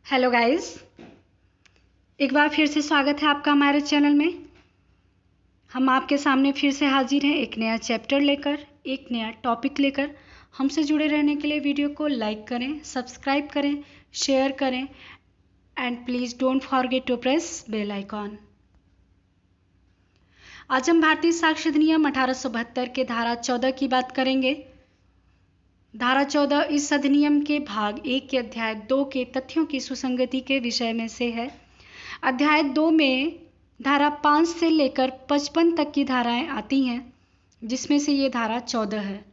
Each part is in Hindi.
हेलो गाइस, एक बार फिर से स्वागत है आपका हमारे चैनल में। हम आपके सामने फिर से हाजिर हैं एक नया चैप्टर लेकर, एक नया टॉपिक लेकर। हमसे जुड़े रहने के लिए वीडियो को लाइक करें, सब्सक्राइब करें, शेयर करें and please don't forget to press bell icon. आज हम भारतीय साक्ष्य अधिनियम 1872 के धारा 14 की बात करेंगे। धारा 14 इस अधिनियम के भाग 1 के अध्याय 2 के तथ्यों की सुसंगति के विषय में से है। अध्याय 2 में धारा 5 से लेकर 55 तक की धाराएं आती हैं, जिसमें से ये धारा 14 है।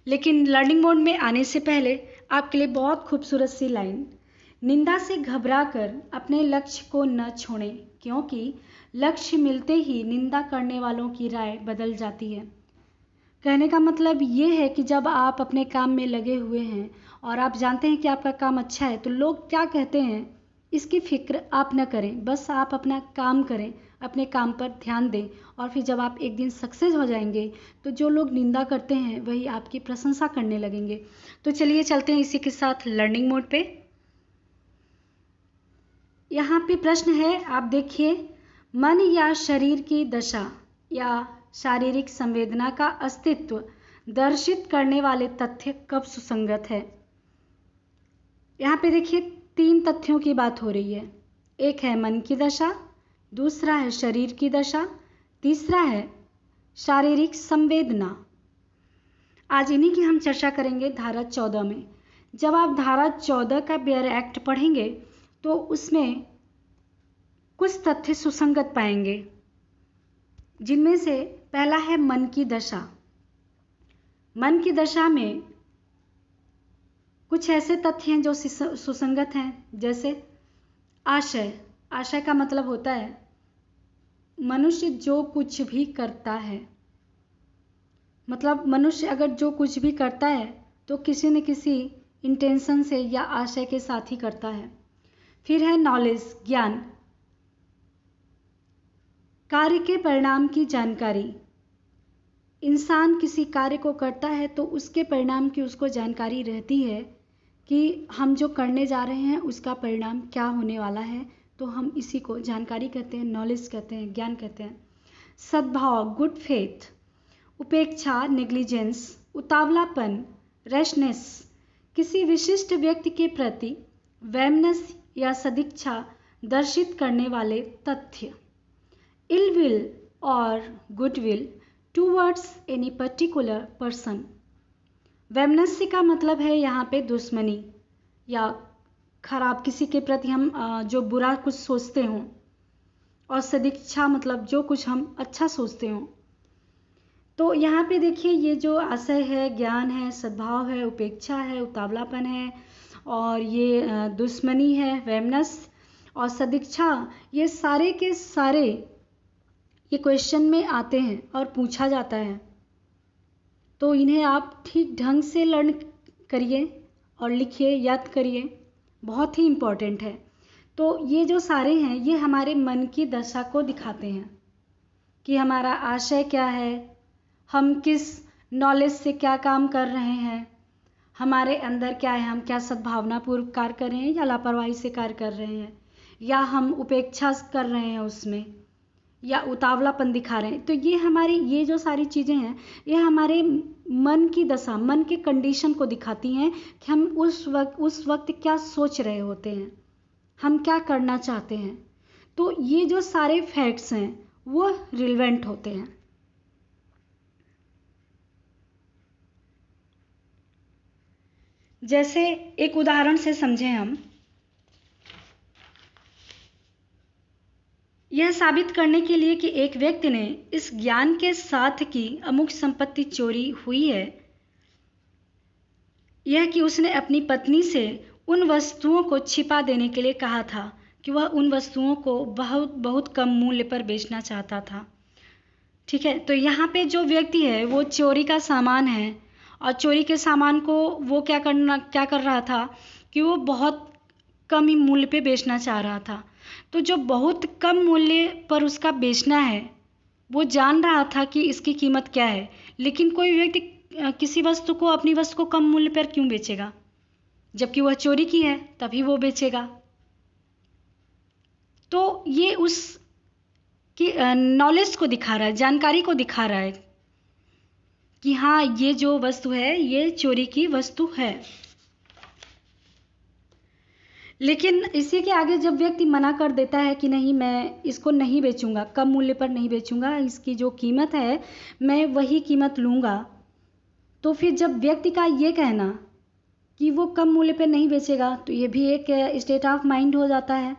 लेकिन लर्निंग मोड में आने से पहले आपके लिए बहुत खूबसूरत सी लाइन, निंदा से घबराकर अपने लक्ष्य को न छोड़ें, क्योंकि लक्ष्य मिलते ही निंदा करने वालों की राय बदल जाती है। कहने का मतलब ये है कि जब आप अपने काम में लगे हुए हैं और आप जानते हैं कि आपका काम अच्छा है, तो लोग क्या कहते हैं इसकी फिक्र आप न करें, बस आप अपना काम करें, अपने काम पर ध्यान दें। और फिर जब आप एक दिन सक्सेस हो जाएंगे तो जो लोग निंदा करते हैं वही आपकी प्रशंसा करने लगेंगे। तो चलिए चलते हैं इसी के साथ लर्निंग मोड पे। यहाँ पे प्रश्न है, आप देखिए, मन या शरीर की दशा या शारीरिक संवेदना का अस्तित्व दर्शित करने वाले तथ्य कब सुसंगत है। यहाँ पे देखिए 3 तथ्यों की बात हो रही है। एक है मन की दशा, दूसरा है शरीर की दशा, तीसरा है शारीरिक संवेदना। आज इन्हीं की हम चर्चा करेंगे धारा 14 में। जब आप धारा 14 का बेयर एक्ट पढ़ेंगे तो उसमें कुछ तथ्य सुसंगत पाएंगे, जिनमें से पहला है मन की दशा। मन की दशा में कुछ ऐसे तथ्य हैं जो सुसंगत हैं, जैसे आशय। आशय का मतलब होता है मनुष्य जो कुछ भी करता है, मतलब मनुष्य अगर जो कुछ भी करता है तो किसी न किसी इंटेंशन से या आशय के साथ ही करता है। फिर है नॉलेज, ज्ञान, कार्य के परिणाम की जानकारी। इंसान किसी कार्य को करता है तो उसके परिणाम की उसको जानकारी रहती है कि हम जो करने जा रहे हैं उसका परिणाम क्या होने वाला है, तो हम इसी को जानकारी कहते हैं, नॉलेज कहते हैं, ज्ञान कहते हैं। सद्भाव, गुड फेथ, उपेक्षा, नेग्लिजेंस, उतावलापन, रैशनेस, किसी विशिष्ट व्यक्ति के प्रति वैमनस या सदिच्छा दर्शित करने वाले तथ्य। इल विल और goodwill towards any particular person. वैमनस्य का मतलब है यहाँ पे दुश्मनी या खराब, किसी के प्रति हम जो बुरा कुछ सोचते हों, और सदिच्छा मतलब जो कुछ हम अच्छा सोचते हों। तो यहाँ पे देखिए ये जो आशय है, ज्ञान है, सद्भाव है, उपेक्षा है, उतावलापन है, और ये दुश्मनी है, वैमनस और सदिच्छा, ये सारे के सारे ये क्वेश्चन में आते हैं और पूछा जाता है। तो इन्हें आप ठीक ढंग से लर्न करिए और लिखिए, याद करिए, बहुत ही इम्पोर्टेंट है। तो ये जो सारे हैं ये हमारे मन की दशा को दिखाते हैं कि हमारा आशय क्या है, हम किस नॉलेज से क्या काम कर रहे हैं, हमारे अंदर क्या है, हम क्या सद्भावनापूर्व कार्य कर रहे हैं या लापरवाही से कार्य कर रहे हैं, या हम उपेक्षा कर रहे हैं उसमें, या उतावलापन दिखा रहे हैं। तो ये हमारी ये जो सारी चीज़ें हैं ये हमारे मन की दशा, मन के कंडीशन को दिखाती हैं कि हम उस वक्त क्या सोच रहे होते हैं, हम क्या करना चाहते हैं। तो ये जो सारे फैक्ट्स हैं वो रिलेवेंट होते हैं। जैसे एक उदाहरण से समझें हम, यह साबित करने के लिए कि एक व्यक्ति ने इस ज्ञान के साथ कि अमुक संपत्ति चोरी हुई है, यह कि उसने अपनी पत्नी से उन वस्तुओं को छिपा देने के लिए कहा था कि वह उन वस्तुओं को बहुत बहुत कम मूल्य पर बेचना चाहता था। ठीक है, तो यहाँ पे जो व्यक्ति है वो चोरी का सामान है, और चोरी के सामान को वो क्या कर रहा था कि वो बहुत कम ही मूल्य पे बेचना चाह रहा था। तो जो बहुत कम मूल्य पर उसका बेचना है, वो जान रहा था कि इसकी कीमत क्या है, लेकिन कोई व्यक्ति किसी वस्तु को, अपनी वस्तु को कम मूल्य पर क्यों बेचेगा? जबकि वह चोरी की है तभी वो बेचेगा। तो ये उस कि नॉलेज को दिखा रहा है, जानकारी को दिखा रहा है कि हाँ ये जो वस्तु है ये चोरी की वस्तु है। लेकिन इसी के आगे जब व्यक्ति मना कर देता है कि नहीं मैं इसको नहीं बेचूंगा, कम मूल्य पर नहीं बेचूंगा, इसकी जो कीमत है मैं वही कीमत लूँगा, तो फिर जब व्यक्ति का ये कहना कि वो कम मूल्य पर नहीं बेचेगा तो ये भी एक स्टेट ऑफ माइंड हो जाता है,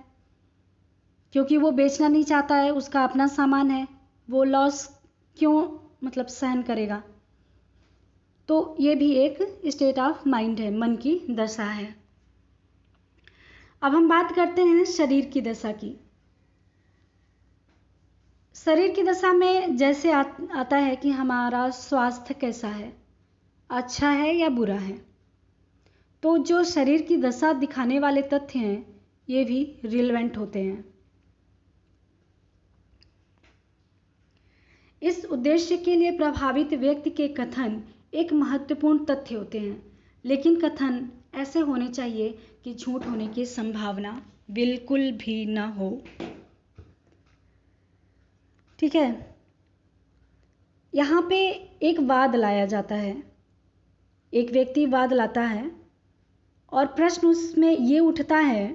क्योंकि वो बेचना नहीं चाहता है, उसका अपना सामान है, वो लॉस क्यों मतलब सहन करेगा। तो ये भी एक स्टेट ऑफ माइंड है, मन की दशा है। अब हम बात करते हैं शरीर की दशा की। शरीर की दशा में जैसे आता है कि हमारा स्वास्थ्य कैसा है, अच्छा है या बुरा है। तो जो शरीर की दशा दिखाने वाले तथ्य हैं ये भी रिलेवेंट होते हैं। इस उद्देश्य के लिए प्रभावित व्यक्ति के कथन एक महत्वपूर्ण तथ्य होते हैं, लेकिन कथन ऐसे होने चाहिए कि झूठ होने की संभावना बिल्कुल भी ना हो। ठीक है, यहाँ पे एक वाद लाया जाता है, एक व्यक्ति वाद लाता है और प्रश्न उसमें ये उठता है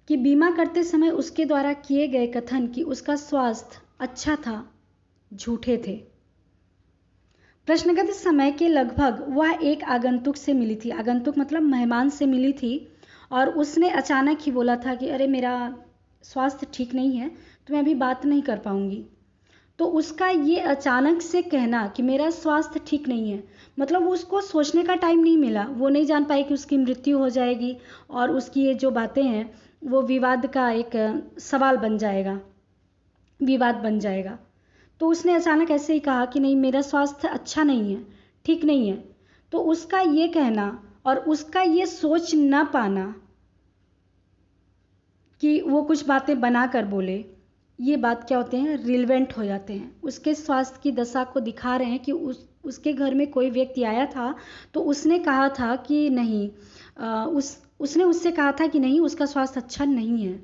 कि बीमा करते समय उसके द्वारा किए गए कथन कि उसका स्वास्थ्य अच्छा था झूठे थे। प्रश्नगत समय के लगभग वह एक आगंतुक से मिली थी, आगंतुक मतलब मेहमान से मिली थी, और उसने अचानक ही बोला था कि अरे मेरा स्वास्थ्य ठीक नहीं है तो मैं अभी बात नहीं कर पाऊंगी। तो उसका ये अचानक से कहना कि मेरा स्वास्थ्य ठीक नहीं है, मतलब उसको सोचने का टाइम नहीं मिला, वो नहीं जान पाई कि उसकी मृत्यु हो जाएगी और उसकी ये जो बातें हैं वो विवाद का एक सवाल बन जाएगा, विवाद बन जाएगा। तो उसने अचानक ऐसे ही कहा कि नहीं मेरा स्वास्थ्य अच्छा नहीं है, ठीक नहीं है। तो उसका ये कहना और उसका ये सोच ना पाना कि वो कुछ बातें बना कर बोले, ये बात क्या होते हैं, रिलेवेंट हो जाते हैं। उसके स्वास्थ्य की दशा को दिखा रहे हैं कि उसके घर में कोई व्यक्ति आया था तो उसने कहा था कि नहीं, उसने उससे कहा था कि नहीं उसका स्वास्थ्य अच्छा नहीं है।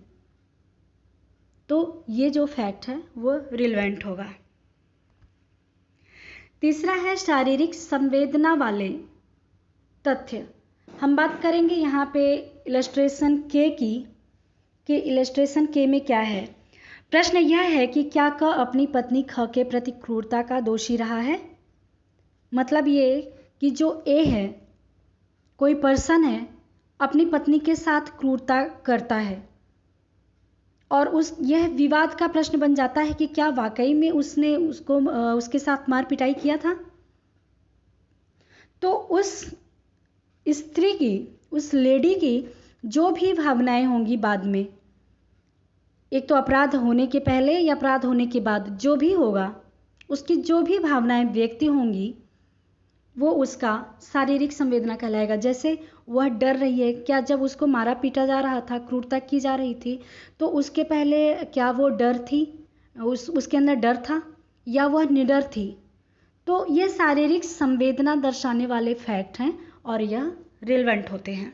तो ये जो फैक्ट है वो रिलेवेंट होगा। तीसरा है शारीरिक संवेदना वाले तथ्य। हम बात करेंगे यहाँ पे इलस्ट्रेशन के की, कि इलस्ट्रेशन के में क्या है। प्रश्न यह है कि क्या क अपनी पत्नी ख के प्रति क्रूरता का दोषी रहा है। मतलब ये कि जो ए है, कोई पर्सन है, अपनी पत्नी के साथ क्रूरता करता है और यह विवाद का प्रश्न बन जाता है कि क्या वाकई में उसने उसके साथ मार पिटाई किया था। तो उस स्त्री की, उस लेडी की जो भी भावनाएं होंगी बाद में, एक तो अपराध होने के पहले या अपराध होने के बाद, जो भी होगा उसकी जो भी भावनाएं व्यक्ति होंगी वो उसका शारीरिक संवेदना कहलाएगा। जैसे वह डर रही है, क्या जब उसको मारा पीटा जा रहा था, क्रूरता की जा रही थी, तो उसके पहले क्या वो डर थी, उसके अंदर डर था या वह निडर थी। तो ये शारीरिक संवेदना दर्शाने वाले फैक्ट हैं और यह रिलेवेंट होते हैं।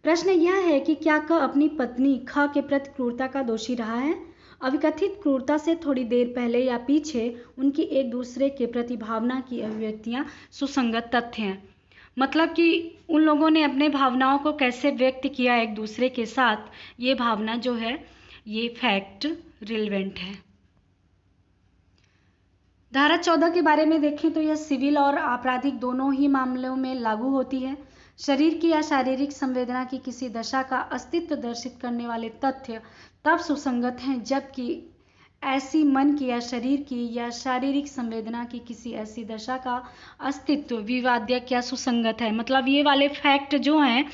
प्रश्न यह है कि क्या क अपनी पत्नी ख के प्रति क्रूरता का दोषी रहा है। अविकथित क्रूरता से थोड़ी देर पहले या पीछे उनकी एक दूसरे के प्रति भावना की अभिव्यक्तियां सुसंगत तथ्य हैं। मतलब कि उन लोगों ने अपने भावनाओं को कैसे व्यक्त किया एक दूसरे के साथ, ये भावना जो है ये फैक्ट रिलेवेंट है। धारा 14 के बारे में देखें तो यह सिविल और आपराधिक दोनों ही मामलों में लागू होती है। शरीर की या शारीरिक संवेदना की किसी दशा का अस्तित्व दर्शित करने वाले तथ्य तब सुसंगत हैं जबकि ऐसी मन की या शरीर की या शारीरिक संवेदना की किसी ऐसी दशा का अस्तित्व विवाद्यक या सुसंगत है। मतलब ये वाले फैक्ट जो हैं,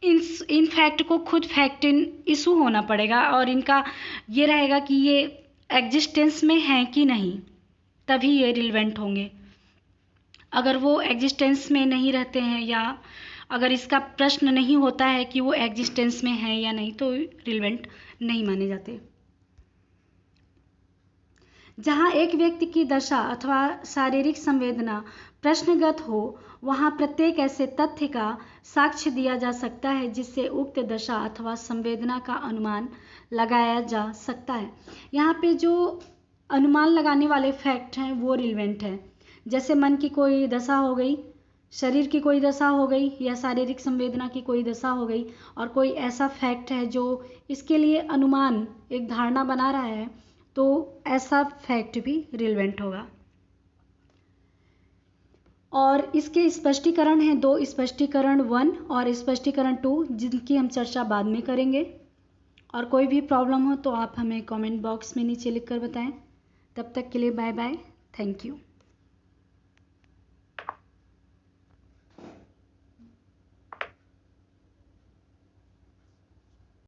इन फैक्ट को खुद फैक्ट इशू होना पड़ेगा और इनका ये रहेगा कि ये एग्जिस्टेंस में हैं कि नहीं, तभी ये रिलेवेंट होंगे। अगर वो एग्जिस्टेंस में नहीं रहते हैं या अगर इसका प्रश्न नहीं होता है कि वो एग्जिस्टेंस में है या नहीं, तो रिलेवेंट नहीं माने जाते। जहाँ एक व्यक्ति की दशा अथवा शारीरिक संवेदना प्रश्नगत हो, वहाँ प्रत्येक ऐसे तथ्य का साक्ष्य दिया जा सकता है जिससे उक्त दशा अथवा संवेदना का अनुमान लगाया जा सकता है। यहाँ पे जो अनुमान लगाने वाले फैक्ट हैं वो रिलेवेंट है। जैसे मन की कोई दशा हो गई, शरीर की कोई दशा हो गई, या शारीरिक संवेदना की कोई दशा हो गई, और कोई ऐसा फैक्ट है जो इसके लिए अनुमान, एक धारणा बना रहा है, तो ऐसा फैक्ट भी रिलेवेंट होगा। और इसके स्पष्टीकरण हैं दो, स्पष्टीकरण 1 और स्पष्टीकरण 2, जिनकी हम चर्चा बाद में करेंगे। और कोई भी प्रॉब्लम हो तो आप हमें कमेंट बॉक्स में नीचे लिखकर बताएं। तब तक के लिए बाय बाय, थैंक यू।